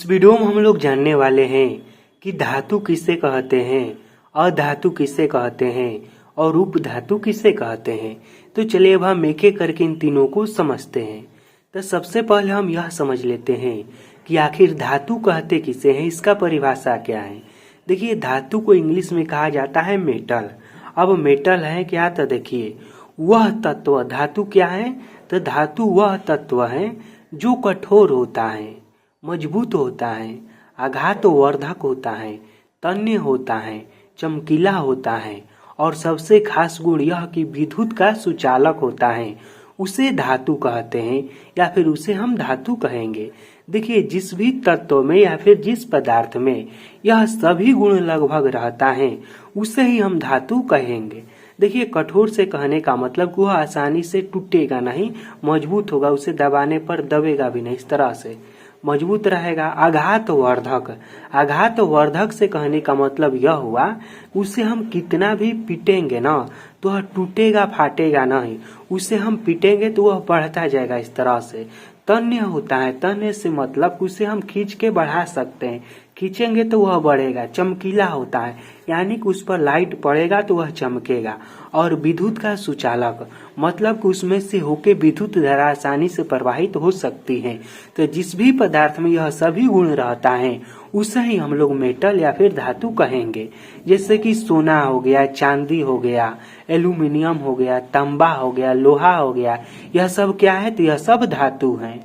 Video में हम लोग जानने वाले हैं कि धातु किसे कहते हैं, अधातु किसे कहते हैं और उपधातु किसे कहते हैं। तो चलिए अब हम एक एक करके इन तीनों को समझते हैं। तो सबसे पहले हम यह समझ लेते हैं कि आखिर धातु कहते किसे हैं, इसका परिभाषा क्या है। देखिए धातु को इंग्लिश में कहा जाता है मेटल। अब मेटल है क्या, तो देखिए वह तत्व, धातु क्या है, तो धातु वह तत्व है जो कठोर होता है, मजबूत होता है, आघातवर्धक होता है, तन्य होता है, चमकीला होता है और सबसे खास गुण यह कि विद्युत का सुचालक होता है, उसे धातु कहते हैं या फिर उसे हम धातु कहेंगे। देखिए जिस भी तत्व में या फिर जिस पदार्थ में यह सभी गुण लगभग रहता है उसे ही हम धातु कहेंगे। देखिए कठोर से कहने का मतलब वह आसानी से टूटेगा नहीं, मजबूत होगा, उसे दबाने पर दबेगा भी नहीं, इस तरह से मजबूत रहेगा। आघातवर्धक, आघातवर्धक से कहने का मतलब यह हुआ उसे हम कितना भी पीटेंगे ना तो वह टूटेगा फाटेगा नहीं, उसे हम पीटेंगे तो वह बढ़ता जाएगा, इस तरह से। तन्य होता है, तन्य से मतलब उसे हम खींच के बढ़ा सकते हैं, खींचेंगे तो वह बढ़ेगा। चमकीला होता है यानी कि उस पर लाइट पड़ेगा तो वह चमकेगा। और विद्युत का सुचालक मतलब कि उसमें से होके विद्युत धारा आसानी से प्रवाहित हो सकती है। तो जिस भी पदार्थ में यह सभी गुण रहता है उसे ही हम लोग मेटल या फिर धातु कहेंगे। जैसे कि सोना हो गया, चांदी हो गया, एल्यूमिनियम हो गया, तांबा हो गया, लोहा हो गया, यह सब क्या है, तो यह सब धातु हैं।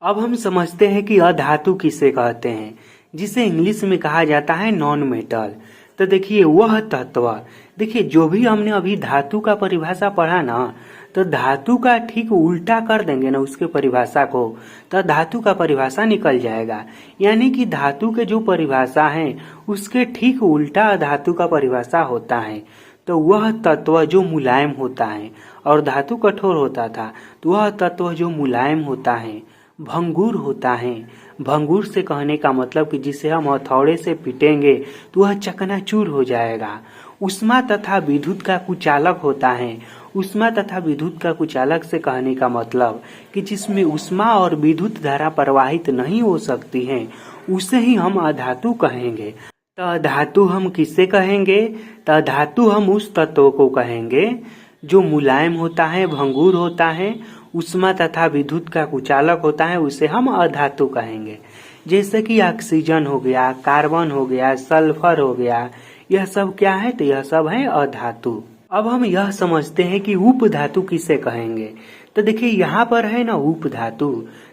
अब हम समझते हैं कि अधातु किसे कहते हैं, जिसे इंग्लिश में कहा जाता है नॉन मेटल। तो देखिए वह तत्व, देखिए जो भी हमने अभी धातु का परिभाषा पढ़ा ना, तो धातु का ठीक उल्टा कर देंगे ना उसके परिभाषा को, तो धातु का परिभाषा निकल जाएगा। यानी कि धातु के जो परिभाषा है उसके ठीक उल्टा धातु का परिभाषा होता है। तो वह तत्व जो मुलायम होता है, और धातु कठोर होता था, तो वह तत्व जो मुलायम होता है, भंगुर होता है। भंगुर से कहने का मतलब कि जिसे हम हथौड़े से पीटेंगे तो वह चकनाचूर हो जाएगा। उष्मा तथा विद्युत का कुचालक होता है। उष्मा तथा विद्युत का कुचालक से कहने का मतलब कि जिसमें उष्मा और विद्युत धारा प्रवाहित नहीं हो सकती है उसे ही हम अधातु कहेंगे। तो अधातु हम किसे कहेंगे, तो अधातु हम उस तत्व को कहेंगे जो मुलायम होता है, भंगुर होता है, उष्मा तथा विद्युत का कुचालक होता है, उसे हम अधातु कहेंगे। जैसे कि ऑक्सीजन हो गया, कार्बन हो गया, सल्फर हो गया, यह सब क्या है, तो यह सब है अधातु। अब हम यह समझते हैं कि उपधातु किसे कहेंगे। तो देखिए यहाँ पर है ना उपधातु,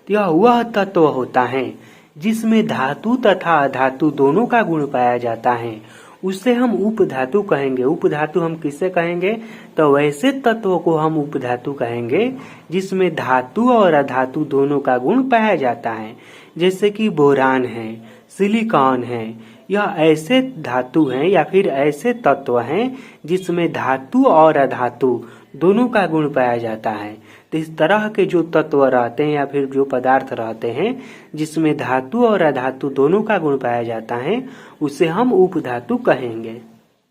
तो यह वह तत्व होता है जिसमें धातु तथा अधातु दोनों का गुण पाया जाता है, उसे हम उपधातु कहेंगे। उपधातु हम किसे कहेंगे, तो वैसे तत्व को हम उपधातु कहेंगे जिसमें धातु और अधातु दोनों का गुण पाया जाता है। जैसे कि बोरान है, सिलिकॉन है, यह ऐसे धातु हैं या फिर ऐसे तत्व हैं जिसमें धातु और अधातु दोनों का गुण पाया जाता है। तो इस तरह के जो तत्व रहते हैं या फिर जो पदार्थ रहते हैं जिसमें धातु और अधातु दोनों का गुण पाया जाता है उसे हम उपधातु कहेंगे।